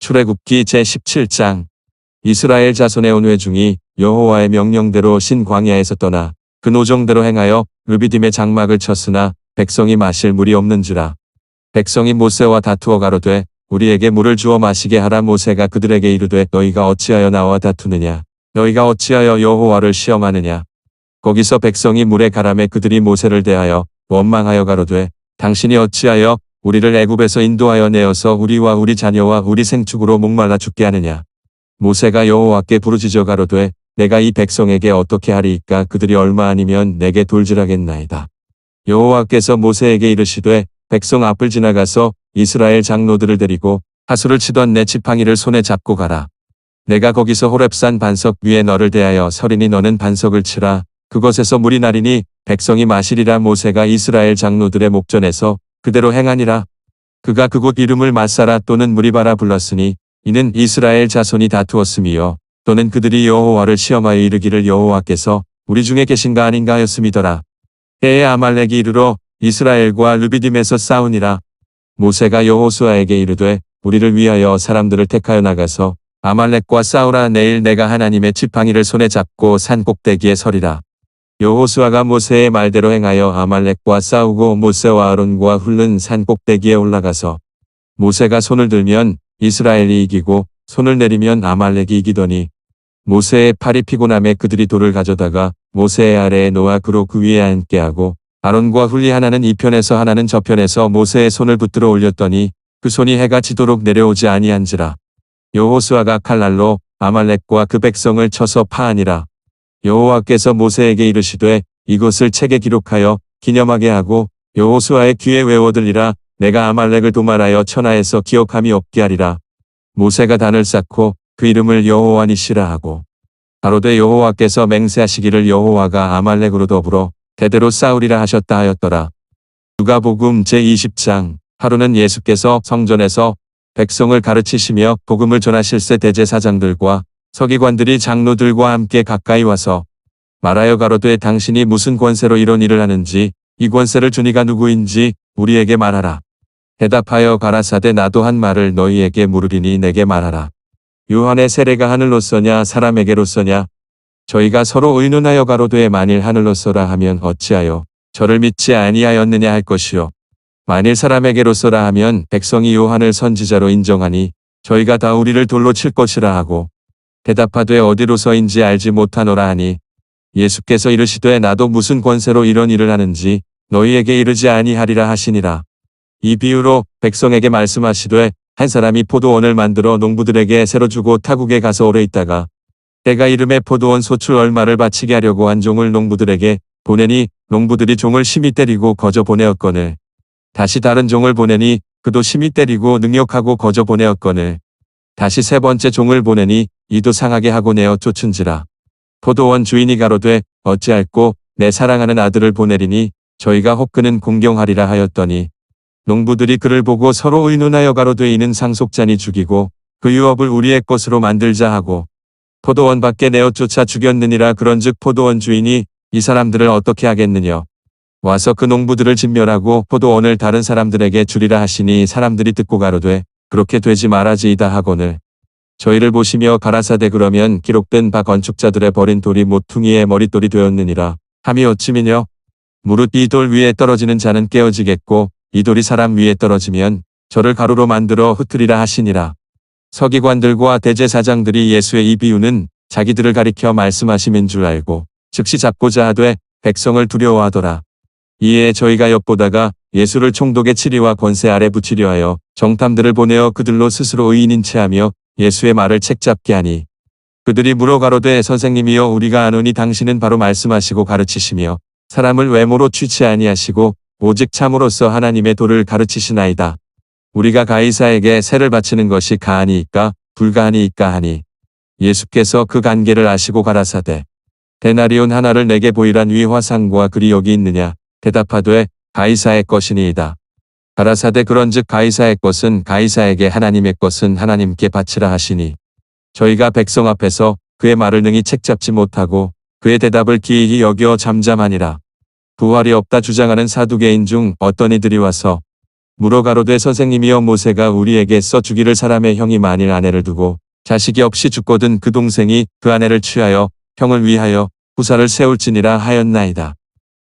출애굽기 제17장. 이스라엘 자손의 온 회중이 여호와의 명령대로 신 광야에서 떠나 그 노정대로 행하여 르비딤의 장막을 쳤으나 백성이 마실 물이 없는지라. 백성이 모세와 다투어 가로되 우리에게 물을 주어 마시게 하라. 모세가 그들에게 이르되 너희가 어찌하여 나와 다투느냐. 너희가 어찌하여 여호와를 시험하느냐. 거기서 백성이 물에 가라매 그들이 모세를 대하여 원망하여 가로되 당신이 어찌하여 우리를 애굽에서 인도하여 내어서 우리와 우리 자녀와 우리 생축으로 목말라 죽게 하느냐. 모세가 여호와께 부르짖어 가로되 내가 이 백성에게 어떻게 하리이까. 그들이 얼마 아니면 내게 돌질하겠나이다. 여호와께서 모세에게 이르시되 백성 앞을 지나가서 이스라엘 장로들을 데리고 하수를 치던 내 지팡이를 손에 잡고 가라. 내가 거기서 호렙산 반석 위에 너를 대하여 서리니 너는 반석을 치라. 그것에서 물이 나리니 백성이 마시리라. 모세가 이스라엘 장로들의 목전에서 그대로 행하니라. 그가 그곳 이름을 마사라 또는 무리바라 불렀으니 이는 이스라엘 자손이 다투었음이요 또는 그들이 여호와를 시험하여 이르기를 여호와께서 우리 중에 계신가 아닌가 하였음이더라. 때에 아말렉이 이르러 이스라엘과 르비딤에서 싸우니라. 모세가 여호수아에게 이르되 우리를 위하여 사람들을 택하여 나가서 아말렉과 싸우라. 내일 내가 하나님의 지팡이를 손에 잡고 산 꼭대기에 서리라. 여호수아가 모세의 말대로 행하여 아말렉과 싸우고 모세와 아론과 훑는 산 꼭대기에 올라가서 모세가 손을 들면 이스라엘이 이기고 손을 내리면 아말렉이 이기더니 모세의 팔이 피곤함에 그들이 돌을 가져다가 모세의 아래에 놓아 그로 그 위에 앉게 하고 아론과 훌리 하나는 이편에서 하나는 저편에서 모세의 손을 붙들어 올렸더니 그 손이 해가 지도록 내려오지 아니한지라. 여호수아가 칼날로 아말렉과 그 백성을 쳐서 파하니라. 여호와께서 모세에게 이르시되 이것을 책에 기록하여 기념하게 하고 여호수아의 귀에 외워들리라. 내가 아말렉을 도말하여 천하에서 기억함이 없게 하리라. 모세가 단을 쌓고 그 이름을 여호와 니시라 하고 가로되 여호와께서 맹세하시기를 여호와가 아말렉으로 더불어 대대로 싸우리라 하셨다 하였더라. 누가복음 제20장. 하루는 예수께서 성전에서 백성을 가르치시며 복음을 전하실새 대제사장들과 서기관들이 장로들과 함께 가까이 와서 말하여 가로되 당신이 무슨 권세로 이런 일을 하는지 이 권세를 주니가 누구인지 우리에게 말하라. 대답하여 가라사대 나도 한 말을 너희에게 물으리니 내게 말하라. 요한의 세례가 하늘로서냐 사람에게로서냐. 저희가 서로 의논하여 가로되 만일 하늘로서라 하면 어찌하여 저를 믿지 아니하였느냐 할 것이요 만일 사람에게로서라 하면 백성이 요한을 선지자로 인정하니 저희가 다 우리를 돌로 칠 것이라 하고 대답하되 어디로서인지 알지 못하노라 하니 예수께서 이르시되 나도 무슨 권세로 이런 일을 하는지 너희에게 이르지 아니하리라 하시니라. 이 비유로 백성에게 말씀하시되 한 사람이 포도원을 만들어 농부들에게 새로 주고 타국에 가서 오래 있다가 때가 이름에 포도원 소출 얼마를 바치게 하려고 한 종을 농부들에게 보내니 농부들이 종을 심히 때리고 거저 보내었거늘 다시 다른 종을 보내니 그도 심히 때리고 능욕하고 거저 보내었거늘 다시 세 번째 종을 보내니 이도 상하게 하고 내어 쫓은지라. 포도원 주인이 가로되 어찌할꼬 내 사랑하는 아들을 보내리니 저희가 혹 그는 공경하리라 하였더니 농부들이 그를 보고 서로 의논하여 가로되 이는 상속자니 죽이고 그 유업을 우리의 것으로 만들자 하고 포도원 밖에 내어 쫓아 죽였느니라. 그런즉 포도원 주인이 이 사람들을 어떻게 하겠느냐. 와서 그 농부들을 진멸하고 포도원을 다른 사람들에게 주리라 하시니 사람들이 듣고 가로되 그렇게 되지 말아지이다 하거늘 저희를 보시며 가라사대 그러면 기록된 바 건축자들의 버린 돌이 모퉁이의 머릿돌이 되었느니라 함이 어찌미뇨. 무릇 이 돌 위에 떨어지는 자는 깨어지겠고 이 돌이 사람 위에 떨어지면 저를 가루로 만들어 흩으리라 하시니라. 서기관들과 대제사장들이 예수의 이 비유는 자기들을 가리켜 말씀하심인 줄 알고 즉시 잡고자 하되 백성을 두려워하더라. 이에 저희가 엿보다가 예수를 총독의 치리와 권세 아래 붙이려 하여 정탐들을 보내어 그들로 스스로 의인인 체하며 예수의 말을 책잡게 하니 그들이 물어 가로되 선생님이여 우리가 아노니 당신은 바로 말씀하시고 가르치시며 사람을 외모로 취치 아니하시고 오직 참으로써 하나님의 도를 가르치시나이다. 우리가 가이사에게 세를 바치는 것이 가하니이까 불가하니이까 하니 예수께서 그 관계를 아시고 가라사대 데나리온 하나를 내게 보이란 위 화상과 글이 여기 있느냐. 대답하되 가이사의 것이니이다. 가라사대 그런즉 가이사의 것은 가이사에게 하나님의 것은 하나님께 바치라 하시니 저희가 백성 앞에서 그의 말을 능히 책잡지 못하고 그의 대답을 기이히 여겨 잠잠하니라. 부활이 없다 주장하는 사두개인 중 어떤 이들이 와서 물어 가로되 선생님이여 모세가 우리에게 써 주기를 사람의 형이 만일 아내를 두고 자식이 없이 죽거든 그 동생이 그 아내를 취하여 형을 위하여 후사를 세울지니라 하였나이다.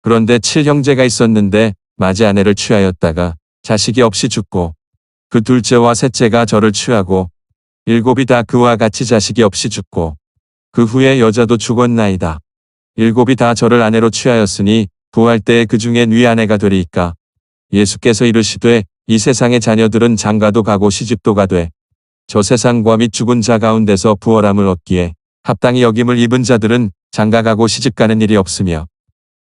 그런데 7형제가 있었는데 맞이 아내를 취하였다가 자식이 없이 죽고 그 둘째와 셋째가 저를 취하고 7이 다 그와 같이 자식이 없이 죽고 그 후에 여자도 죽었나이다. 7이 다 저를 아내로 취하였으니 부활 때에 그 중에 네 아내가 되리이까. 예수께서 이르시되 이 세상의 자녀들은 장가도 가고 시집도 가되 저 세상과 및 죽은 자 가운데서 부활함을 얻기에 합당히 여김을 입은 자들은 장가 가고 시집 가는 일이 없으며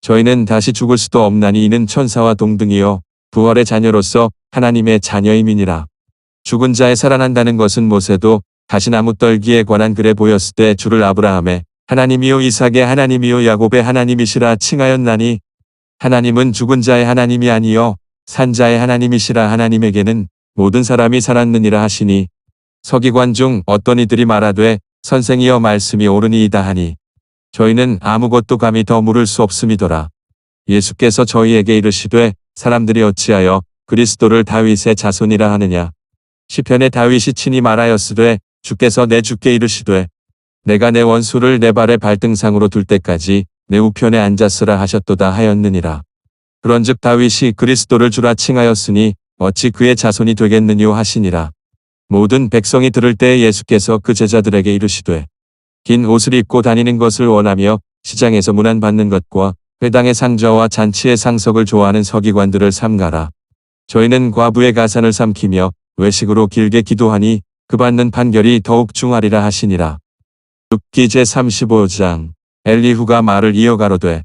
저희는 다시 죽을 수도 없나니 이는 천사와 동등이요 부활의 자녀로서 하나님의 자녀임이니라. 죽은 자의 살아난다는 것은 모세도 다시 나무 떨기에 관한 글에 보였을 때 주를 아브라함의 하나님이요 이삭의 하나님이요 야곱의 하나님이시라 칭하였나니 하나님은 죽은 자의 하나님이 아니요 산 자의 하나님이시라. 하나님에게는 모든 사람이 살았느니라 하시니 서기관 중 어떤 이들이 말하되 선생이여 말씀이 옳으니이다 하니 저희는 아무것도 감히 더 물을 수 없음이더라. 예수께서 저희에게 이르시되 사람들이 어찌하여 그리스도를 다윗의 자손이라 하느냐. 시편에 다윗이 친히 말하였으되 주께서 내 주께 이르시되 내가 내 원수를 내 발의 발등상으로 둘 때까지 내 우편에 앉았으라 하셨도다 하였느니라. 그런즉 다윗이 그리스도를 주라 칭하였으니 어찌 그의 자손이 되겠느뇨 하시니라. 모든 백성이 들을 때에 예수께서 그 제자들에게 이르시되 긴 옷을 입고 다니는 것을 원하며 시장에서 문안받는 것과 회당의 상좌와 잔치의 상석을 좋아하는 서기관들을 삼가라. 저희는 과부의 가산을 삼키며 외식으로 길게 기도하니 그 받는 판결이 더욱 중하리라 하시니라. 욥기 제35장. 엘리후가 말을 이어가로되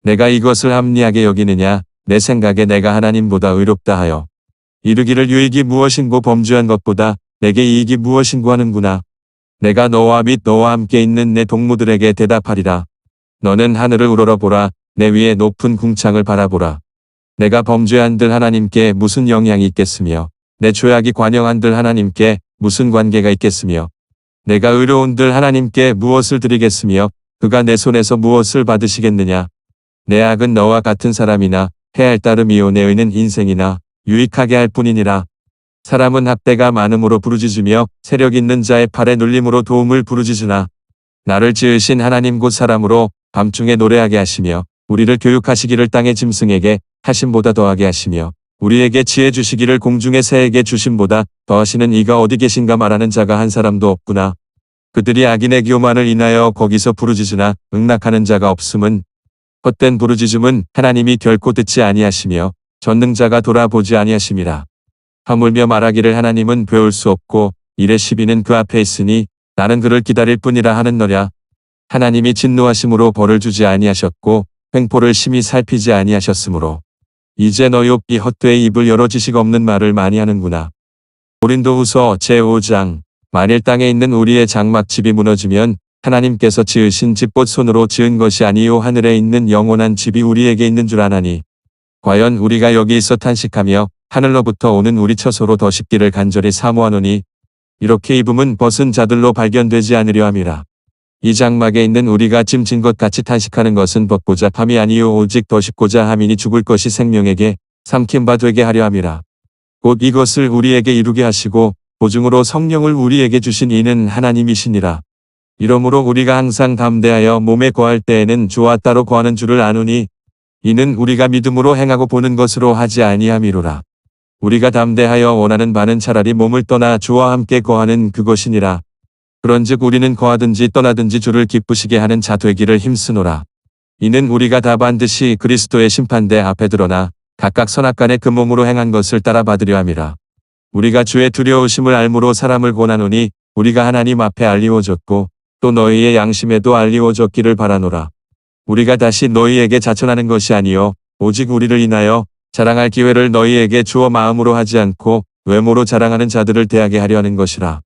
내가 이것을 합리하게 여기느냐. 내 생각에 내가 하나님보다 의롭다 하여 이르기를 유익이 무엇인고 범죄한 것보다 내게 이익이 무엇인고 하는구나. 내가 너와 및 너와 함께 있는 내 동무들에게 대답하리라. 너는 하늘을 우러러보라. 내 위에 높은 궁창을 바라보라. 내가 범죄한들 하나님께 무슨 영향이 있겠으며 내 죄악이 관영한들 하나님께 무슨 관계가 있겠으며 내가 의로운들 하나님께 무엇을 드리겠으며 그가 내 손에서 무엇을 받으시겠느냐. 내 악은 너와 같은 사람이나 해할 따름이요 내 의는 인생이나 유익하게 할 뿐이니라. 사람은 학대가 많음으로 부르짖으며 세력 있는 자의 팔에 눌림으로 도움을 부르짖으나 나를 지으신 하나님 곧 사람으로 밤중에 노래하게 하시며 우리를 교육하시기를 땅의 짐승에게 하심보다 더하게 하시며 우리에게 지혜 주시기를 공중의 새에게 주심보다 더하시는 이가 어디 계신가 말하는 자가 한 사람도 없구나. 그들이 악인의 교만을 인하여 거기서 부르짖으나 응낙하는 자가 없음은 헛된 부르짖음은 하나님이 결코 듣지 아니하시며 전능자가 돌아보지 아니하심이라. 허물며 말하기를 하나님은 배울 수 없고 일의 시비는 그 앞에 있으니 나는 그를 기다릴 뿐이라 하는너랴. 하나님이 진노하심으로 벌을 주지 아니하셨고 횡포를 심히 살피지 아니하셨으므로 이제 너 욥이 헛되이 입을 열어 지식 없는 말을 많이 하는구나. 고린도후서 제5장. 만일 땅에 있는 우리의 장막집이 무너지면 하나님께서 지으신 집봇 손으로 지은 것이 아니요 하늘에 있는 영원한 집이 우리에게 있는 줄 아나니 과연 우리가 여기 있어 탄식하며 하늘로부터 오는 우리 처소로 더 쉽기를 간절히 사모하노니 이렇게 입음은 벗은 자들로 발견되지 않으려 함이라. 이 장막에 있는 우리가 짐진 것 같이 탄식하는 것은 벗고자 함이 아니요 오직 더 쉽고자 함이니 죽을 것이 생명에게 삼킨 바 되게 하려 함이라. 곧 이것을 우리에게 이루게 하시고 보증으로 성령을 우리에게 주신 이는 하나님이시니라. 이러므로 우리가 항상 담대하여 몸에 거할 때에는 주와 따로 거하는 줄을 아노니 이는 우리가 믿음으로 행하고 보는 것으로 하지 아니함이로라. 우리가 담대하여 원하는 바는 차라리 몸을 떠나 주와 함께 거하는 그것이니라. 그런즉 우리는 거하든지 떠나든지 주를 기쁘시게 하는 자 되기를 힘쓰노라. 이는 우리가 다 반드시 그리스도의 심판대 앞에 드러나 각각 선악간에 그 몸으로 행한 것을 따라 받으려 함이라. 우리가 주의 두려우심을 알므로 사람을 권하노니 우리가 하나님 앞에 알리워졌고 또 너희의 양심에도 알리워졌기를 바라노라. 우리가 다시 너희에게 자천하는 것이 아니요 오직 우리를 인하여 자랑할 기회를 너희에게 주어 마음으로 하지 않고 외모로 자랑하는 자들을 대하게 하려 하는 것이라.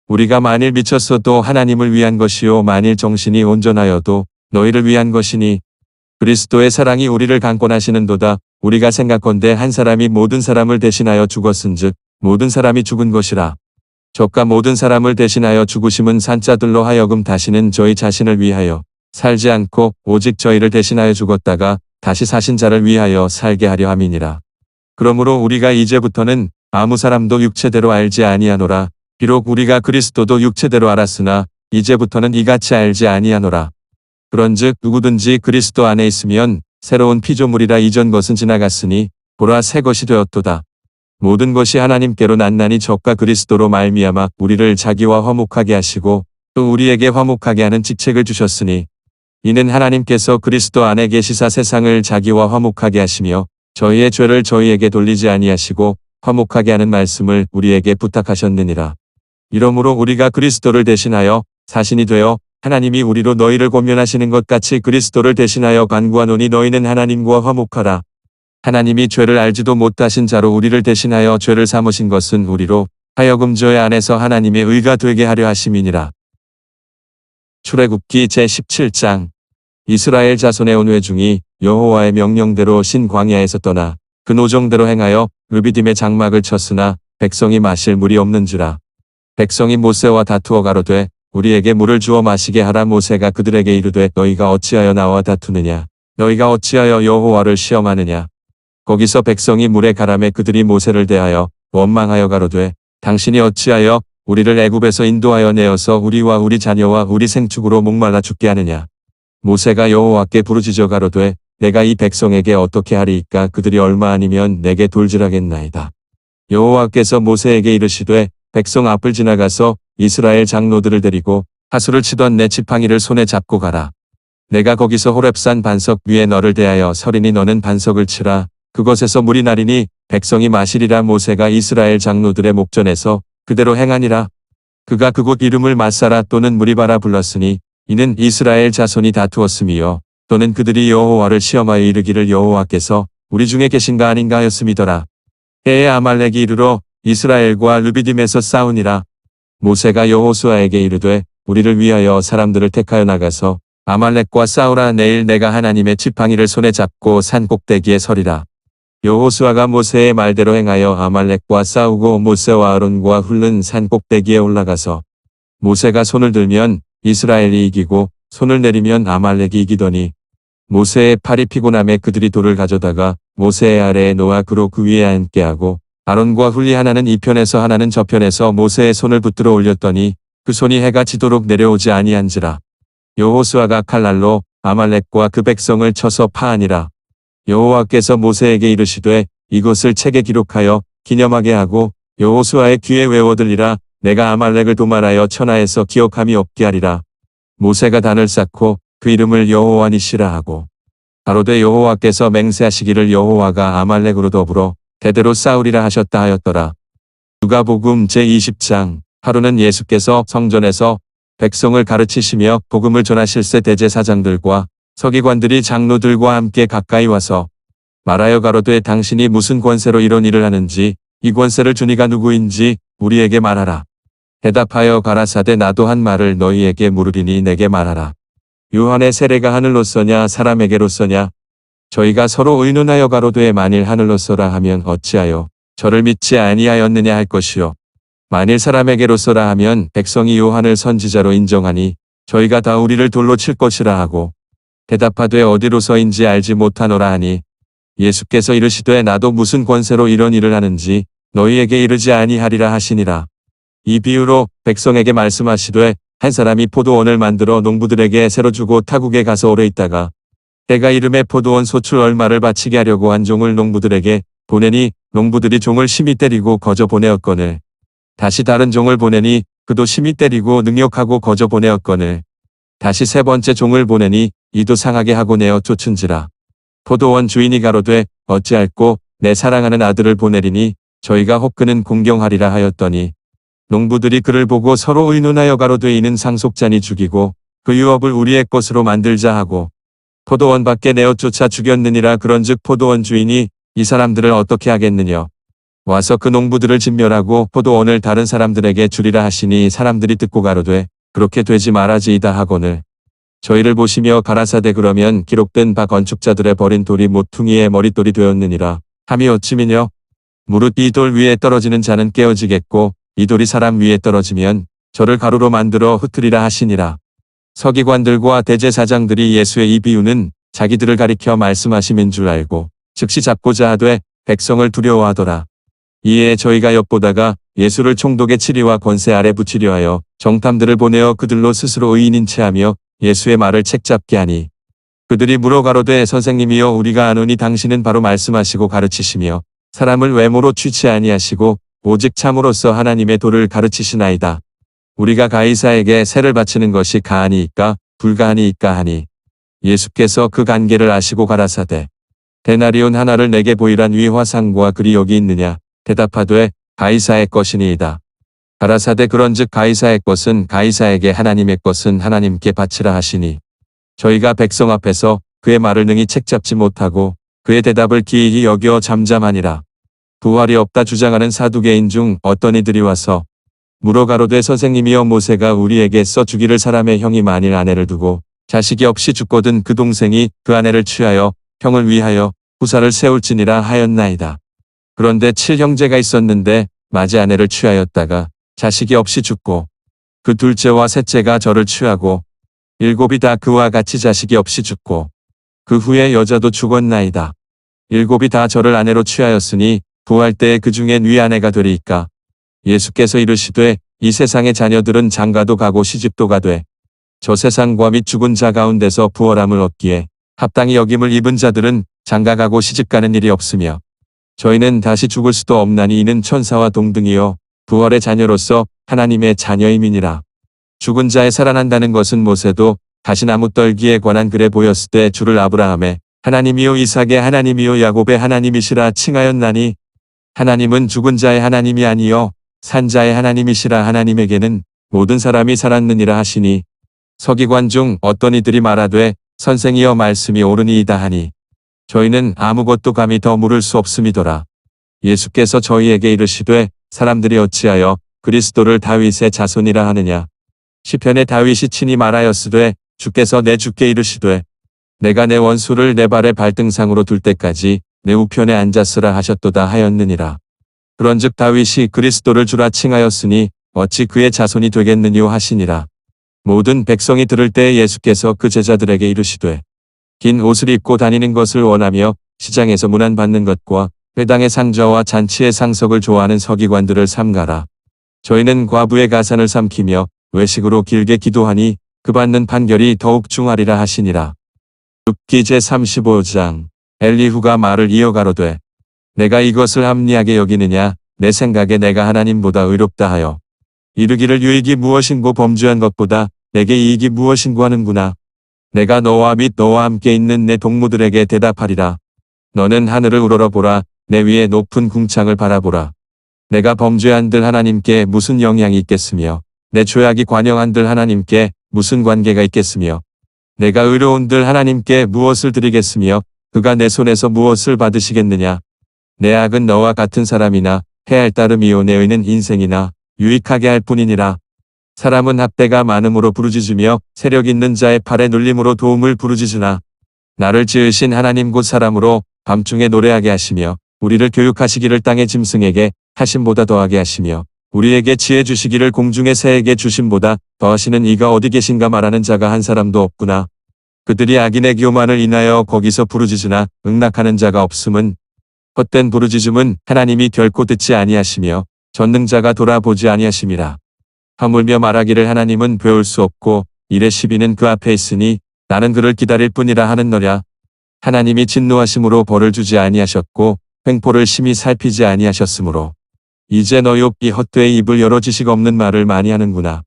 우리가 만일 미쳤어도 하나님을 위한 것이요 만일 정신이 온전하여도 너희를 위한 것이니 그리스도의 사랑이 우리를 강권하시는도다. 우리가 생각건대 한 사람이 모든 사람을 대신하여 죽었은즉 모든 사람이 죽은 것이라. 저가 모든 사람을 대신하여 죽으심은 산자들로 하여금 다시는 저희 자신을 위하여 살지 않고 오직 저희를 대신하여 죽었다가 다시 사신 자를 위하여 살게 하려 함이니라. 그러므로 우리가 이제부터는 아무 사람도 육체대로 알지 아니하노라. 비록 우리가 그리스도도 육체대로 알았으나 이제부터는 이같이 알지 아니하노라. 그런즉 누구든지 그리스도 안에 있으면 새로운 피조물이라. 이전 것은 지나갔으니 보라 새 것이 되었도다. 모든 것이 하나님께로 났나니 저가 그리스도로 말미암아 우리를 자기와 화목하게 하시고 또 우리에게 화목하게 하는 직책을 주셨으니 이는 하나님께서 그리스도 안에 계시사 세상을 자기와 화목하게 하시며 저희의 죄를 저희에게 돌리지 아니하시고 화목하게 하는 말씀을 우리에게 부탁하셨느니라. 이러므로 우리가 그리스도를 대신하여 사신이 되어 하나님이 우리로 너희를 권면하시는 것 같이 그리스도를 대신하여 간구하노니 너희는 하나님과 화목하라. 하나님이 죄를 알지도 못하신 자로 우리를 대신하여 죄를 삼으신 것은 우리로 하여금 죄 안에서 하나님의 의가 되게 하려 하심이니라. 출애굽기 제17장. 이스라엘 자손의 온 회중이 여호와의 명령대로 신 광야에서 떠나 그 노정대로 행하여 르비딤의 장막을 쳤으나 백성이 마실 물이 없는지라. 백성이 모세와 다투어 가로되 우리에게 물을 주어 마시게 하라. 모세가 그들에게 이르되 너희가 어찌하여 나와 다투느냐. 너희가 어찌하여 여호와를 시험하느냐. 거기서 백성이 물에 가라매 그들이 모세를 대하여 원망하여 가로되 당신이 어찌하여 우리를 애굽에서 인도하여 내어서 우리와 우리 자녀와 우리 생축으로 목말라 죽게 하느냐. 모세가 여호와께 부르짖어 가로되 내가 이 백성에게 어떻게 하리이까. 그들이 얼마 아니면 내게 돌질하겠나이다. 여호와께서 모세에게 이르시되 백성 앞을 지나가서 이스라엘 장로들을 데리고 하수를 치던 내 지팡이를 손에 잡고 가라. 내가 거기서 호렙산 반석 위에 너를 대하여 서리니 너는 반석을 치라. 그것에서 물이 나리니 백성이 마시리라. 모세가 이스라엘 장로들의 목전에서 그대로 행하니라. 그가 그곳 이름을 마사라 또는 무리바라 불렀으니 이는 이스라엘 자손이 다투었음이요 또는 그들이 여호와를 시험하여 이르기를 여호와께서 우리 중에 계신가 아닌가 하였음이더라. 때에 아말렉이 이르러 이스라엘과 르비딤에서 싸우니라. 모세가 여호수아에게 이르되 우리를 위하여 사람들을 택하여 나가서 아말렉과 싸우라. 내일 내가 하나님의 지팡이를 손에 잡고 산 꼭대기에 서리라. 여호수아가 모세의 말대로 행하여 아말렉과 싸우고 모세와 아론과 훑는 산 꼭대기에 올라가서 모세가 손을 들면 이스라엘이 이기고 손을 내리면 아말렉이 이기더니 모세의 팔이 피곤함에 그들이 돌을 가져다가 모세의 아래에 놓아 그로 그 위에 앉게 하고 아론과 훌리 하나는 이 편에서 하나는 저 편에서 모세의 손을 붙들어 올렸더니 그 손이 해가 지도록 내려오지 아니한지라. 여호수아가 칼날로 아말렉과 그 백성을 쳐서 파하니라. 여호와께서 모세에게 이르시되 이것을 책에 기록하여 기념하게 하고 여호수아의 귀에 외워들리라. 내가 아말렉을 도말하여 천하에서 기억함이 없게 하리라. 모세가 단을 쌓고 그 이름을 여호와 니시라 하고 가로되 여호와께서 맹세하시기를 여호와가 아말렉으로 더불어 대대로 싸우리라 하셨다 하였더라. 누가복음 제20장. 하루는 예수께서 성전에서 백성을 가르치시며 복음을 전하실새 대제사장들과 서기관들이 장로들과 함께 가까이 와서 말하여 가로되 당신이 무슨 권세로 이런 일을 하는지 이 권세를 준 이가 누구인지 우리에게 말하라. 대답하여 가라사대 나도 한 말을 너희에게 물으리니 내게 말하라. 요한의 세례가 하늘로서냐 사람에게로서냐. 저희가 서로 의논하여 가로되 만일 하늘로서라 하면 어찌하여 저를 믿지 아니하였느냐 할 것이요. 만일 사람에게로서라 하면 백성이 요한을 선지자로 인정하니 저희가 다 우리를 돌로 칠 것이라 하고 대답하되 어디로서인지 알지 못하노라 하니 예수께서 이르시되 나도 무슨 권세로 이런 일을 하는지 너희에게 이르지 아니하리라 하시니라. 이 비유로 백성에게 말씀하시되 한 사람이 포도원을 만들어 농부들에게 새로 주고 타국에 가서 오래 있다가 때가 이름에 포도원 소출 얼마를 바치게 하려고 한 종을 농부들에게 보내니 농부들이 종을 심히 때리고 거저 보내었거늘 다시 다른 종을 보내니 그도 심히 때리고 능욕하고 거저 보내었거늘 다시 세 번째 종을 보내니 이도 상하게 하고 내어 쫓은지라. 포도원 주인이 가로되 어찌할꼬 내 사랑하는 아들을 보내리니 저희가 혹 그는 공경하리라 하였더니 농부들이 그를 보고 서로 의논하여 가로되 이는 상속자니 죽이고 그 유업을 우리의 것으로 만들자 하고 포도원 밖에 내어 쫓아 죽였느니라. 그런즉 포도원 주인이 이 사람들을 어떻게 하겠느냐. 와서 그 농부들을 진멸하고 포도원을 다른 사람들에게 주리라 하시니 사람들이 듣고 가로되 그렇게 되지 말아지이다 하거늘 저희를 보시며 가라사대 그러면 기록된 바 건축자들의 버린 돌이 모퉁이의 머릿돌이 되었느니라 함이 어찌미뇨. 무릇 이 돌 위에 떨어지는 자는 깨어지겠고 이 돌이 사람 위에 떨어지면 저를 가루로 만들어 흩으리라 하시니라. 서기관들과 대제사장들이 예수의 이 비유는 자기들을 가리켜 말씀하심인 줄 알고 즉시 잡고자 하되 백성을 두려워하더라. 이에 저희가 엿보다가 예수를 총독의 치리와 권세 아래 붙이려 하여 정탐들을 보내어 그들로 스스로 의인인 체하며 예수의 말을 책잡게 하니 그들이 물어 가로되 선생님이여 우리가 아노니 당신은 바로 말씀하시고 가르치시며 사람을 외모로 취치 아니하시고 오직 참으로써 하나님의 도를 가르치시나이다. 우리가 가이사에게 세를 바치는 것이 가하니이까 불가하니이까 하니 예수께서 그 관계를 아시고 가라사대 데나리온 하나를 내게 보이란 위 화상과 글이 여기 있느냐 대답하되 가이사의 것이니이다. 가라사대 그런즉 가이사의 것은 가이사에게 하나님의 것은 하나님께 바치라 하시니 저희가 백성 앞에서 그의 말을 능히 책잡지 못하고 그의 대답을 기이히 여겨 잠잠하니라. 부활이 없다 주장하는 사두개인 중 어떤 이들이 와서 물어 가로되 선생님이여 모세가 우리에게 써 주기를 사람의 형이 만일 아내를 두고 자식이 없이 죽거든 그 동생이 그 아내를 취하여 형을 위하여 후사를 세울지니라 하였나이다. 그런데 7형제가 있었는데 맞이 아내를 취하였다가 자식이 없이 죽고 그 둘째와 셋째가 저를 취하고 7이 다 그와 같이 자식이 없이 죽고 그 후에 여자도 죽었나이다. 7이 다 저를 아내로 취하였으니 부활 때에 그 중에 위 아내가 되리이까. 예수께서 이르시되 이 세상의 자녀들은 장가도 가고 시집도 가되 저 세상과 및 죽은 자 가운데서 부활함을 얻기에 합당히 여김을 입은 자들은 장가 가고 시집 가는 일이 없으며 저희는 다시 죽을 수도 없나니 이는 천사와 동등이요 부활의 자녀로서 하나님의 자녀임이니라. 죽은 자에 살아난다는 것은 모세도 다시 나무 떨기에 관한 글에 보였을 때 주를 아브라함의 하나님이요 이삭의 하나님이요 야곱의 하나님이시라 칭하였나니 하나님은 죽은 자의 하나님이 아니요 산 자의 하나님이시라. 하나님에게는 모든 사람이 살았느니라 하시니 서기관 중 어떤 이들이 말하되 선생이여 말씀이 옳으니이다 하니 저희는 아무것도 감히 더 물을 수 없음이더라. 예수께서 저희에게 이르시되 사람들이 어찌하여 그리스도를 다윗의 자손이라 하느냐. 시편에 다윗이 친히 말하였으되 주께서 내 주께 이르시되 내가 내 원수를 내 발의 발등상으로 둘 때까지 내 우편에 앉았으라 하셨도다 하였느니라. 그런즉 다윗이 그리스도를 주라 칭하였으니 어찌 그의 자손이 되겠느뇨 하시니라. 모든 백성이 들을 때에 예수께서 그 제자들에게 이르시되 긴 옷을 입고 다니는 것을 원하며 시장에서 문안받는 것과 회당의 상좌와 잔치의 상석을 좋아하는 서기관들을 삼가라. 저희는 과부의 가산을 삼키며 외식으로 길게 기도하니 그 받는 판결이 더욱 중하리라 하시니라. 욥기 제35장 엘리후가 말을 이어가로되 내가 이것을 합리하게 여기느냐 내 생각에 내가 하나님보다 의롭다 하여 이르기를 유익이 무엇인고 범죄한 것보다 내게 이익이 무엇인고 하는구나. 내가 너와 및 너와 함께 있는 내 동무들에게 대답하리라. 너는 하늘을 우러러보라. 내 위에 높은 궁창을 바라보라. 내가 범죄한들 하나님께 무슨 영향이 있겠으며 내 죄악이 관영한들 하나님께 무슨 관계가 있겠으며 내가 의로운들 하나님께 무엇을 드리겠으며 그가 내 손에서 무엇을 받으시겠느냐. 내 악은 너와 같은 사람이나 해할 따름이요 내 의는 인생이나 유익하게 할 뿐이니라. 사람은 학대가 많음으로 부르짖으며 세력 있는 자의 팔에 눌림으로 도움을 부르짖으나 나를 지으신 하나님 곧 사람으로 밤중에 노래하게 하시며 우리를 교육하시기를 땅의 짐승에게 하심보다 더하게 하시며 우리에게 지혜 주시기를 공중의 새에게 주심보다 더하시는 이가 어디 계신가 말하는 자가 한 사람도 없구나. 그들이 악인의 교만을 인하여 거기서 부르짖으나 응낙하는 자가 없음은 헛된 부르짖음은 하나님이 결코 듣지 아니하시며 전능자가 돌아보지 아니하심이라. 허물며 말하기를 하나님은 배울 수 없고 일의 시비는 그 앞에 있으니 나는 그를 기다릴 뿐이라 하는너랴. 하나님이 진노하심으로 벌을 주지 아니하셨고 횡포를 심히 살피지 아니하셨으므로 이제 너 욥이 헛되이 입을 열어 지식 없는 말을 많이 하는구나.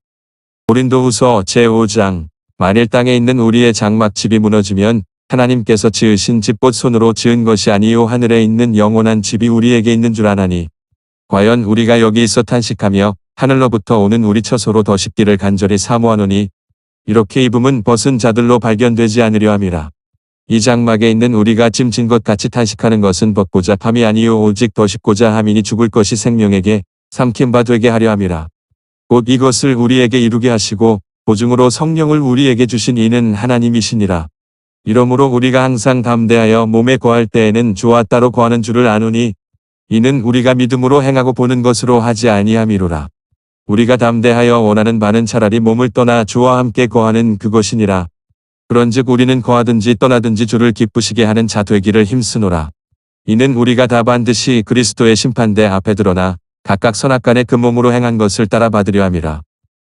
고린도후서 제5장 만일 땅에 있는 우리의 장막집이 무너지면 하나님께서 지으신 집봇 손으로 지은 것이 아니요 하늘에 있는 영원한 집이 우리에게 있는 줄 아나니 과연 우리가 여기 있어 탄식하며 하늘로부터 오는 우리 처소로 더 쉽기를 간절히 사모하노니 이렇게 입음은 벗은 자들로 발견되지 않으려 함이라. 이 장막에 있는 우리가 짐진 것 같이 탄식하는 것은 벗고자 함이 아니요 오직 더 쉽고자 함이니 죽을 것이 생명에게 삼킨 바 되게 하려 함이라. 곧 이것을 우리에게 이루게 하시고 보증으로 성령을 우리에게 주신 이는 하나님이시니라. 이러므로 우리가 항상 담대하여 몸에 거할 때에는 주와 따로 거하는 줄을 아노니 이는 우리가 믿음으로 행하고 보는 것으로 하지 아니함이로라. 우리가 담대하여 원하는 바는 차라리 몸을 떠나 주와 함께 거하는 그것이니라. 그런즉 우리는 거하든지 떠나든지 주를 기쁘시게 하는 자 되기를 힘쓰노라. 이는 우리가 다 반드시 그리스도의 심판대 앞에 드러나 각각 선악간에 그 몸으로 행한 것을 따라 받으려 함이라.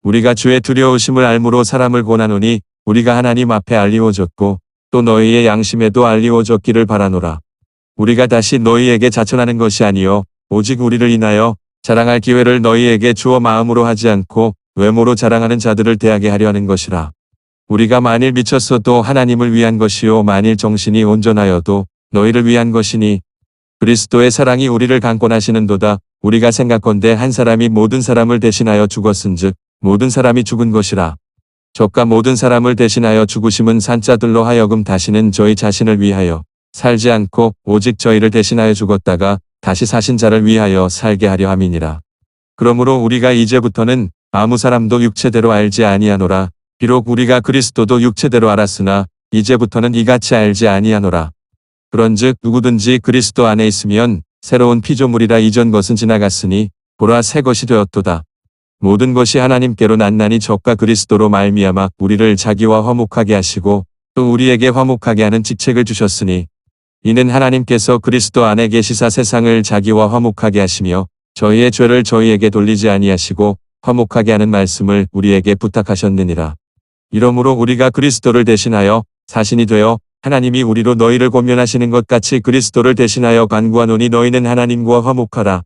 우리가 주의 두려우심을 알므로 사람을 권하노니 우리가 하나님 앞에 알리워졌고 또 너희의 양심에도 알리워졌기를 바라노라. 우리가 다시 너희에게 자천하는 것이 아니요 오직 우리를 인하여 자랑할 기회를 너희에게 주어 마음으로 하지 않고 외모로 자랑하는 자들을 대하게 하려 하는 것이라. 우리가 만일 미쳤어도 하나님을 위한 것이요 만일 정신이 온전하여도 너희를 위한 것이니 그리스도의 사랑이 우리를 강권하시는도다. 우리가 생각건대 한 사람이 모든 사람을 대신하여 죽었은즉 모든 사람이 죽은 것이라. 저가 모든 사람을 대신하여 죽으심은 산자들로 하여금 다시는 저희 자신을 위하여 살지 않고 오직 저희를 대신하여 죽었다가 다시 사신 자를 위하여 살게 하려 함이니라. 그러므로 우리가 이제부터는 아무 사람도 육체대로 알지 아니하노라. 비록 우리가 그리스도도 육체대로 알았으나 이제부터는 이같이 알지 아니하노라. 그런즉 누구든지 그리스도 안에 있으면 새로운 피조물이라. 이전 것은 지나갔으니 보라 새 것이 되었도다. 모든 것이 하나님께로 났나니 저가 그리스도로 말미암아 우리를 자기와 화목하게 하시고 또 우리에게 화목하게 하는 직책을 주셨으니 이는 하나님께서 그리스도 안에 계시사 세상을 자기와 화목하게 하시며 저희의 죄를 저희에게 돌리지 아니하시고 화목하게 하는 말씀을 우리에게 부탁하셨느니라. 이러므로 우리가 그리스도를 대신하여 사신이 되어 하나님이 우리로 너희를 권면하시는 것 같이 그리스도를 대신하여 간구하노니 너희는 하나님과 화목하라.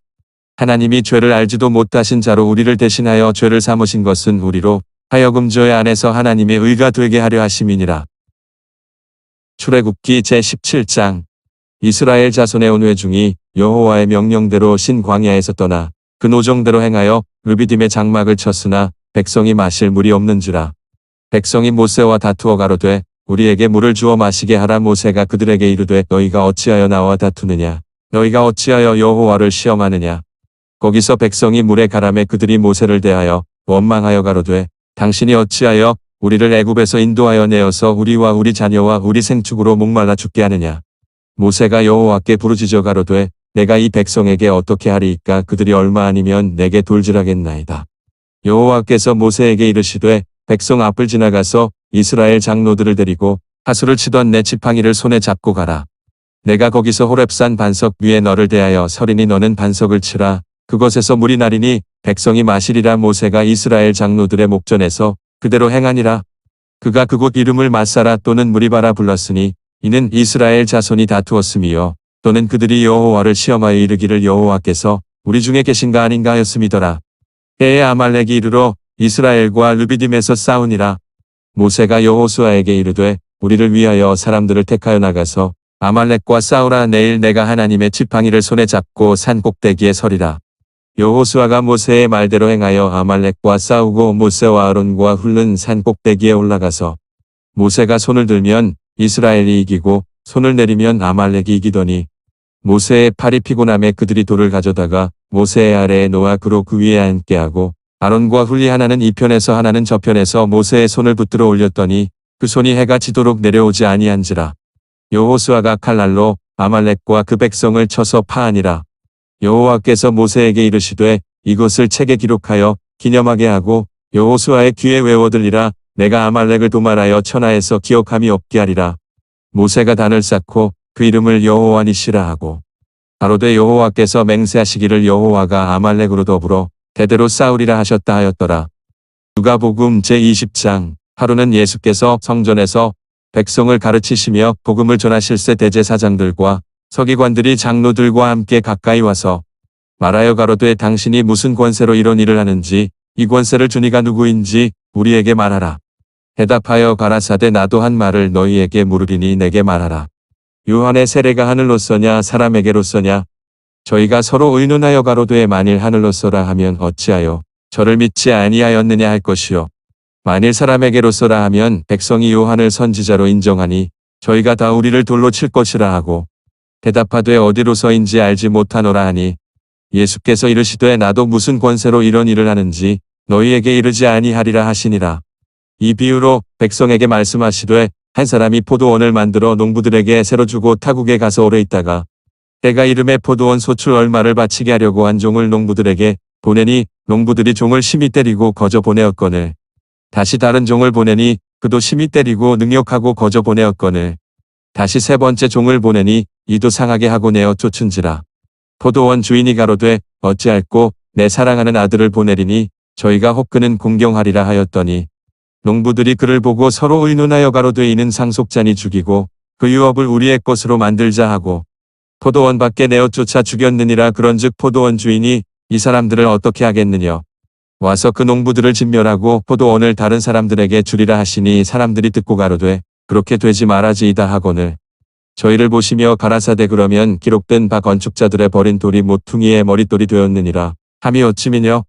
하나님이 죄를 알지도 못하신 자로 우리를 대신하여 죄를 삼으신 것은 우리로 하여금 죄 안에서 하나님의 의가 되게 하려 하심이니라. 출애굽기 제17장. 이스라엘 자손의 온 회중이 여호와의 명령대로 신 광야에서 떠나 그 노정대로 행하여 르비딤의 장막을 쳤으나 백성이 마실 물이 없는지라. 백성이 모세와 다투어 가로되 우리에게 물을 주어 마시게 하라. 모세가 그들에게 이르되 너희가 어찌하여 나와 다투느냐. 너희가 어찌하여 여호와를 시험하느냐. 거기서 백성이 물에 가라매 그들이 모세를 대하여 원망하여 가로되 당신이 어찌하여 우리를 애굽에서 인도하여 내어서 우리와 우리 자녀와 우리 생축으로 목말라 죽게 하느냐. 모세가 여호와께 부르짖어 가로되 내가 이 백성에게 어떻게 하리이까. 그들이 얼마 아니면 내게 돌질하겠나이다. 여호와께서 모세에게 이르시되 백성 앞을 지나가서 이스라엘 장로들을 데리고 하수를 치던 내 지팡이를 손에 잡고 가라. 내가 거기서 호렙산 반석 위에 너를 대하여 서리니 너는 반석을 치라. 그것에서 물이 나리니 백성이 마시리라. 모세가 이스라엘 장로들의 목전에서 그대로 행하니라. 그가 그곳 이름을 마사라 또는 무리바라 불렀으니 이는 이스라엘 자손이 다투었음이요 또는 그들이 여호와를 시험하여 이르기를 여호와께서 우리 중에 계신가 아닌가 하였음이더라. 때에 아말렉이 이르러 이스라엘과 르비딤에서 싸우니라. 모세가 여호수아에게 이르되 우리를 위하여 사람들을 택하여 나가서 아말렉과 싸우라. 내일 내가 하나님의 지팡이를 손에 잡고 산 꼭대기에 서리라. 여호수아가 모세의 말대로 행하여 아말렉과 싸우고 모세와 아론과 훑는 산 꼭대기에 올라가서 모세가 손을 들면 이스라엘이 이기고 손을 내리면 아말렉이 이기더니 모세의 팔이 피곤함에 그들이 돌을 가져다가 모세의 아래에 놓아 그로 그 위에 앉게 하고 아론과 훌리 하나는 이 편에서 하나는 저 편에서 모세의 손을 붙들어 올렸더니 그 손이 해가 지도록 내려오지 아니한지라. 여호수아가 칼날로 아말렉과 그 백성을 쳐서 파하니라. 여호와께서 모세에게 이르시되 이것을 책에 기록하여 기념하게 하고 여호수아의 귀에 외워들리라. 내가 아말렉을 도말하여 천하에서 기억함이 없게 하리라. 모세가 단을 쌓고 그 이름을 여호와 니시라 하고 가로되 여호와께서 맹세하시기를 여호와가 아말렉으로 더불어 대대로 싸우리라 하셨다 하였더라. 누가복음 제20장. 하루는 예수께서 성전에서 백성을 가르치시며 복음을 전하실새 대제사장들과 서기관들이 장로들과 함께 가까이 와서 말하여 가로되 당신이 무슨 권세로 이런 일을 하는지 이 권세를 준 이가 누구인지 우리에게 말하라. 대답하여 가라사대 나도 한 말을 너희에게 물으리니 내게 말하라. 요한의 세례가 하늘로서냐 사람에게로서냐. 저희가 서로 의논하여 가로되 만일 하늘로서라 하면 어찌하여 저를 믿지 아니하였느냐 할 것이요 만일 사람에게로서라 하면 백성이 요한을 선지자로 인정하니 저희가 다 우리를 돌로 칠 것이라 하고 대답하되 어디로서인지 알지 못하노라 하니 예수께서 이르시되 나도 무슨 권세로 이런 일을 하는지 너희에게 이르지 아니하리라 하시니라. 이 비유로 백성에게 말씀하시되 한 사람이 포도원을 만들어 농부들에게 새로 주고 타국에 가서 오래 있다가 때가 이름에 포도원 소출 얼마를 바치게 하려고 한 종을 농부들에게 보내니 농부들이 종을 심히 때리고 거저 보내었거늘 다시 다른 종을 보내니 그도 심히 때리고 능욕하고 거저 보내었거늘 다시 세 번째 종을 보내니 이도 상하게 하고 내어 쫓은지라. 포도원 주인이 가로되 어찌할꼬 내 사랑하는 아들을 보내리니 저희가 혹 그는 공경하리라 하였더니 농부들이 그를 보고 서로 의논하여 가로되 이는 상속자니 죽이고 그 유업을 우리의 것으로 만들자 하고 포도원 밖에 내어 쫓아 죽였느니라. 그런즉 포도원 주인이 이 사람들을 어떻게 하겠느냐. 와서 그 농부들을 진멸하고 포도원을 다른 사람들에게 주리라 하시니 사람들이 듣고 가로되 그렇게 되지 말아지이다 하거늘 저희를 보시며 가라사대 그러면 기록된 바 건축자들의 버린 돌이 모퉁이의 머릿돌이 되었느니라 함이 어찌미뇨.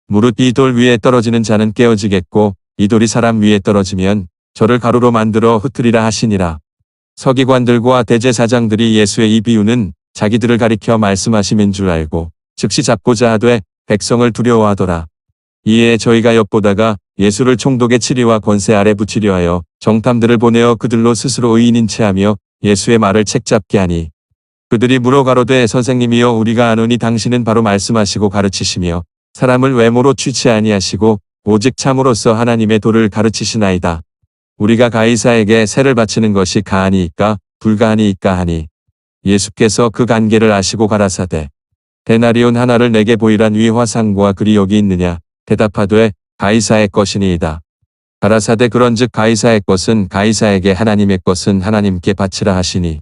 무릇 이 돌 위에 떨어지는 자는 깨어지겠고 이 돌이 사람 위에 떨어지면 저를 가루로 만들어 흩으리라 하시니라. 서기관들과 대제사장들이 예수의 이 비유는 자기들을 가리켜 말씀하심인 줄 알고 즉시 잡고자 하되 백성을 두려워하더라. 이에 저희가 엿보다가 예수를 총독의 치리와 권세 아래 붙이려 하여 정탐들을 보내어 그들로 스스로 의인인 체하며 예수의 말을 책잡게 하니 그들이 물어 가로되 선생님이여 우리가 아노니 당신은 바로 말씀하시고 가르치시며 사람을 외모로 취치 아니하시고 오직 참으로서 하나님의 도를 가르치시나이다. 우리가 가이사에게 세를 바치는 것이 가하니이까 불가하니이까 하니 예수께서 그 관계를 아시고 가라사대 데나리온 하나를 내게 보이란 위 화상과 글이 여기 있느냐. 대답하되 가이사의 것이니이다. 가라사대 그런즉 가이사의 것은 가이사에게 하나님의 것은 하나님께 바치라 하시니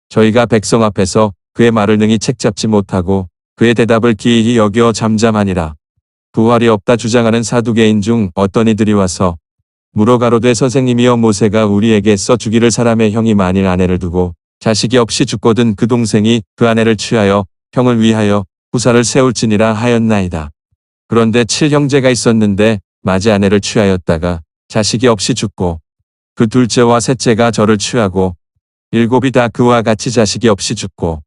저희가 백성 앞에서 그의 말을 능히 책잡지 못하고 그의 대답을 기이히 여겨 잠잠하니라. 부활이 없다 주장하는 사두개인 중 어떤 이들이 와서 물어 가로되 선생님이여 모세가 우리에게 써 주기를 사람의 형이 만일 아내를 두고 자식이 없이 죽거든 그 동생이 그 아내를 취하여 형을 위하여 후사를 세울지니라 하였나이다. 그런데 7형제가 있었는데 맏의 아내를 취하였다가 자식이 없이 죽고 그 둘째와 셋째가 저를 취하고 7이 다 그와 같이 자식이 없이 죽고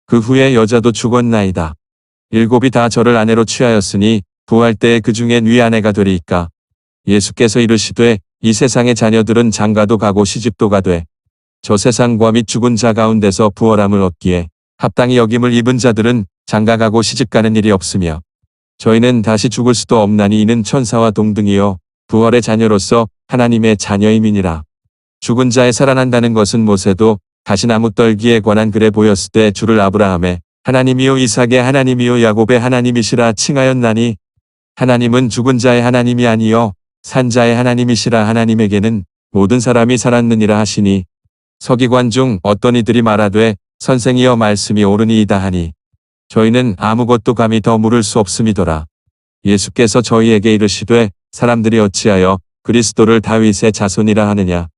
그 후에 여자도 죽었나이다. 7이 다 저를 아내로 취하였으니 부활 때에 그 중엔 위 아내가 되리이까. 예수께서 이르시되 이 세상의 자녀들은 장가도 가고 시집도 가되 저 세상과 및 죽은 자 가운데서 부활함을 얻기에 합당히 여김을 입은 자들은 장가 가고 시집 가는 일이 없으며 저희는 다시 죽을 수도 없나니 이는 천사와 동등이요 부활의 자녀로서 하나님의 자녀임이니라. 죽은 자의 살아난다는 것은 모세도 가시나무 떨기에 관한 글에 보였을 때 주를 아브라함의 하나님이요 이삭의 하나님이요 야곱의 하나님이시라 칭하였나니 하나님은 죽은 자의 하나님이 아니요 산 자의 하나님이시라. 하나님에게는 모든 사람이 살았느니라 하시니 서기관 중 어떤 이들이 말하되 선생이여 말씀이 옳으니이다 하니 저희는 아무것도 감히 더 물을 수 없음이더라. 예수께서 저희에게 이르시되 사람들이 어찌하여 그리스도를 다윗의 자손이라 하느냐.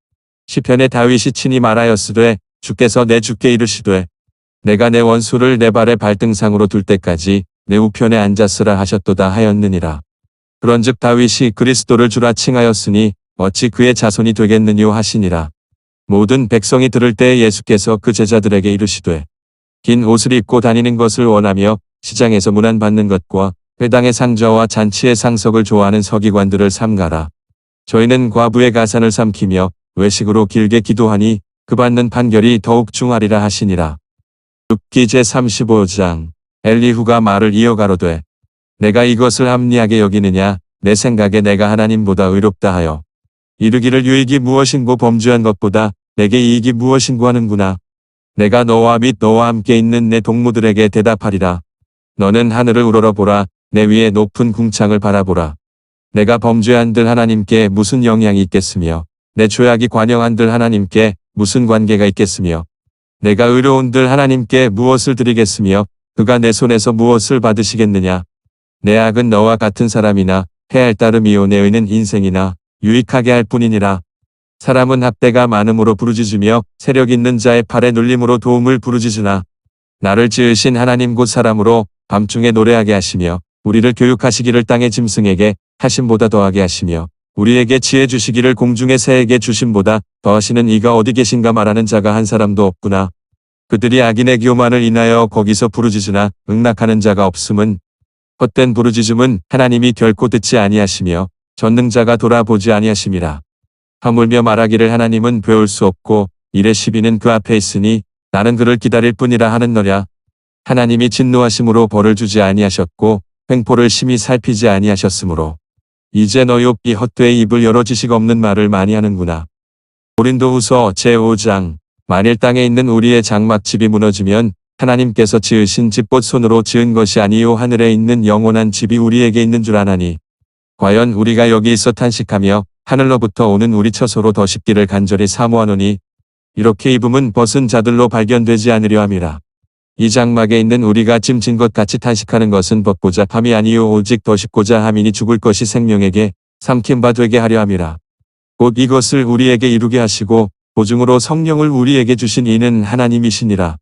시편에 다윗이 친히 말하였으되 주께서 내 주께 이르시되 내가 내 원수를 내 발의 발등상으로 둘 때까지 내 우편에 앉았으라 하셨도다 하였느니라. 그런즉 다윗이 그리스도를 주라 칭하였으니 어찌 그의 자손이 되겠느뇨 하시니라. 모든 백성이 들을 때에 예수께서 그 제자들에게 이르시되 긴 옷을 입고 다니는 것을 원하며 시장에서 문안 받는 것과 회당의 상좌와 잔치의 상석을 좋아하는 서기관들을 삼가라. 저희는 과부의 가산을 삼키며 외식으로 길게 기도하니 그 받는 판결이 더욱 중하리라 하시니라. 욥기 제35장 엘리후가 말을 이어가로되 내가 이것을 합리하게 여기느냐. 내 생각에 내가 하나님보다 의롭다 하여 이르기를 유익이 무엇인고 범죄한 것보다 내게 이익이 무엇인고 하는구나. 내가 너와 및 너와 함께 있는 내 동무들에게 대답하리라. 너는 하늘을 우러러보라. 내 위에 높은 궁창을 바라보라. 내가 범죄한들 하나님께 무슨 영향이 있겠으며 내 죄악이 관영한들 하나님께 무슨 관계가 있겠으며 내가 의로운들 하나님께 무엇을 드리겠으며 그가 내 손에서 무엇을 받으시겠느냐. 내 악은 너와 같은 사람이나 해할 따름이요 내 의는 인생이나 유익하게 할 뿐이니라. 사람은 학대가 많음으로 부르짖으며 세력 있는 자의 팔에 눌림으로 도움을 부르짖으나 나를 지으신 하나님 곧 사람으로 밤중에 노래하게 하시며 우리를 교육하시기를 땅의 짐승에게 하심보다 더하게 하시며 우리에게 지혜 주시기를 공중의 새에게 주심보다 더하시는 이가 어디 계신가 말하는 자가 한 사람도 없구나. 그들이 악인의 교만을 인하여 거기서 부르짖으나 응낙하는 자가 없음은 헛된 부르짖음은 하나님이 결코 듣지 아니하시며 전능자가 돌아보지 아니하심이라. 허물며 말하기를 하나님은 배울 수 없고 일의 시비는 그 앞에 있으니 나는 그를 기다릴 뿐이라 하는너랴. 하나님이 진노하심으로 벌을 주지 아니하셨고 횡포를 심히 살피지 아니하셨으므로 이제 너 욥이 헛되이 입을 열어 지식 없는 말을 많이 하는구나. 고린도후서 제5장 만일 땅에 있는 우리의 장막집이 무너지면 하나님께서 지으신 집봇 손으로 지은 것이 아니요 하늘에 있는 영원한 집이 우리에게 있는 줄 아나니 과연 우리가 여기 있어 탄식하며 하늘로부터 오는 우리 처소로 더 쉽기를 간절히 사모하노니 이렇게 입음은 벗은 자들로 발견되지 않으려 함이라. 이 장막에 있는 우리가 짐진 것 같이 탄식하는 것은 벗고자 함이 아니요 오직 더 쉽고자 함이니 죽을 것이 생명에게 삼킨 바 되게 하려 함이라. 곧 이것을 우리에게 이루게 하시고 보증으로 성령을 우리에게 주신 이는 하나님이시니라.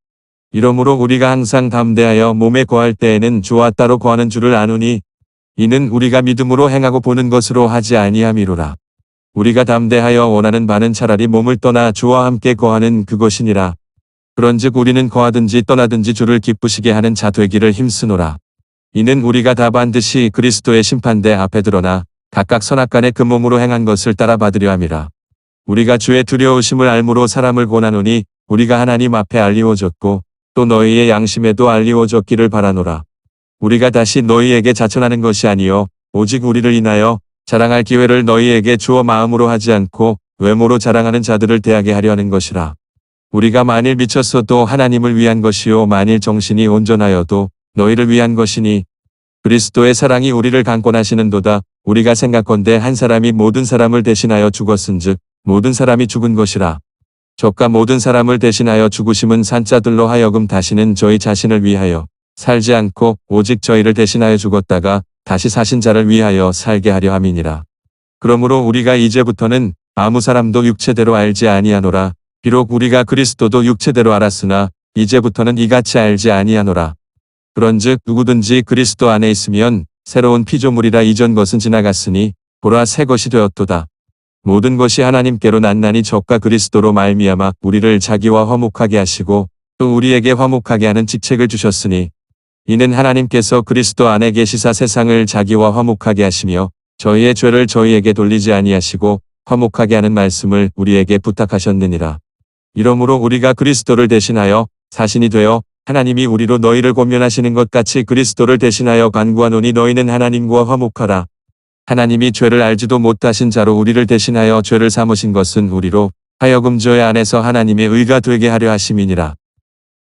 이러므로 우리가 항상 담대하여 몸에 거할 때에는 주와 따로 거하는 줄을 아노니 이는 우리가 믿음으로 행하고 보는 것으로 하지 아니함이로라. 우리가 담대하여 원하는 바는 차라리 몸을 떠나 주와 함께 거하는 그것이니라. 그런즉 우리는 거하든지 떠나든지 주를 기쁘시게 하는 자 되기를 힘쓰노라. 이는 우리가 다 반드시 그리스도의 심판대 앞에 드러나 각각 선악간에 그 몸으로 행한 것을 따라 받으려 함이라. 우리가 주의 두려우심을 알므로 사람을 권하노니 우리가 하나님 앞에 알리워졌고 또 너희의 양심에도 알리워졌기를 바라노라. 우리가 다시 너희에게 자천하는 것이 아니요 오직 우리를 인하여 자랑할 기회를 너희에게 주어 마음으로 하지 않고 외모로 자랑하는 자들을 대하게 하려 하는 것이라. 우리가 만일 미쳤어도 하나님을 위한 것이요 만일 정신이 온전하여도 너희를 위한 것이니 그리스도의 사랑이 우리를 강권하시는도다. 우리가 생각건대 한 사람이 모든 사람을 대신하여 죽었은즉 모든 사람이 죽은 것이라. 저가 모든 사람을 대신하여 죽으심은 산자들로 하여금 다시는 저희 자신을 위하여 살지 않고 오직 저희를 대신하여 죽었다가 다시 사신 자를 위하여 살게 하려 함이니라. 그러므로 우리가 이제부터는 아무 사람도 육체대로 알지 아니하노라. 비록 우리가 그리스도도 육체대로 알았으나 이제부터는 이같이 알지 아니하노라. 그런즉 누구든지 그리스도 안에 있으면 새로운 피조물이라. 이전 것은 지나갔으니 보라 새 것이 되었도다. 모든 것이 하나님께로 났나니 저가 그리스도로 말미암아 우리를 자기와 화목하게 하시고 또 우리에게 화목하게 하는 직책을 주셨으니 이는 하나님께서 그리스도 안에 계시사 세상을 자기와 화목하게 하시며 저희의 죄를 저희에게 돌리지 아니하시고 화목하게 하는 말씀을 우리에게 부탁하셨느니라. 이러므로 우리가 그리스도를 대신하여 사신이 되어 하나님이 우리로 너희를 권면하시는 것 같이 그리스도를 대신하여 간구하노니 너희는 하나님과 화목하라. 하나님이 죄를 알지도 못하신 자로 우리를 대신하여 죄를 삼으신 것은 우리로 하여금 죄 안에서 하나님의 의가 되게 하려 하심이니라.